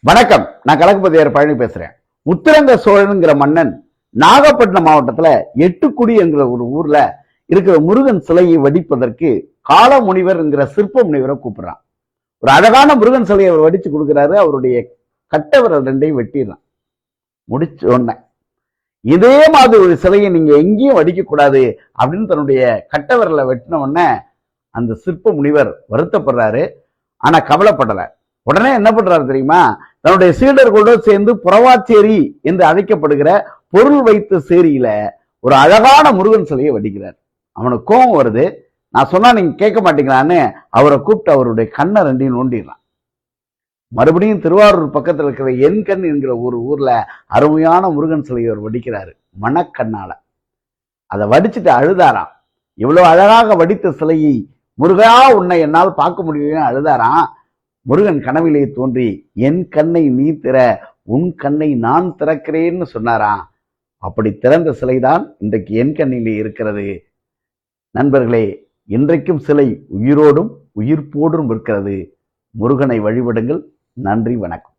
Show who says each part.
Speaker 1: வணக்கம். நான் கலக்குபதியார் பழனி பேசுறேன். முத்துரங்க சோழனுங்கிற மன்னன் நாகப்பட்டினம் மாவட்டத்துல எட்டுக்குடி என்கிற ஒரு ஊர்ல இருக்கிற முருகன் சிலையை வடிப்பதற்கு காலமுனிவர் என்கிற சிற்ப முனிவரை கூப்பிடுறான். ஒரு அழகான முருகன் சிலையை அவர் வடிச்சு கொடுக்கிறாரு. அவருடைய கட்டவிரல் ரெண்டையும் வெட்டிடுறான். முடிச்ச உடனே இதே மாதிரி ஒரு சிலையை நீங்க எங்கேயும் வடிக்க கூடாது அப்படின்னு தன்னுடைய கட்டவிரலை வெட்டின உடனே அந்த சிற்ப முனிவர் வருத்தப்படுறாரு. ஆனா கவலைப்படல. உடனே என்ன பண்றாரு தெரியுமா? தன்னுடைய சீடர்களோடு சேர்ந்து புறவாச்சேரி என்று அழைக்கப்படுகிற பொருள் வைத்த சேரியில ஒரு அழகான முருகன் சிலையை வடிக்கிறார். அவனுக்கு கோபம் வருது. நான் சொன்னா நீங்க கேட்க மாட்டீங்களான்னு அவரை கூப்பிட்டு அவருடைய கண்ணை ரெண்டையும் நோண்டிடலாம். மறுபடியும் திருவாரூர் பக்கத்தில் இருக்கிற என்கண் என்கிற ஒரு ஊர்ல அருமையான முருகன் சிலையை அவர் வடிக்கிறாரு மணக்கண்ணால. அதை வடிச்சுட்டு அழுதாராம். இவ்வளவு அழகாக வடித்த சிலையை முருகா உன்னை என்னால் பார்க்க முடியும் அழுதாராம். முருகன் கனவிலே தோன்றி என் கண்ணை நீ திற, உன் கண்ணை நான் திறக்கிறேன்னு சொன்னாராம். அப்படி திறந்த சிலைதான் இன்றைக்கு என் கண்ணிலே இருக்கிறது. நண்பர்களே, இன்றைக்கும் சிலை உயிரோடும் உயிர்ப்போடும் இருக்கிறது. முருகனை வழிபடுங்கள். நன்றி, வணக்கம்.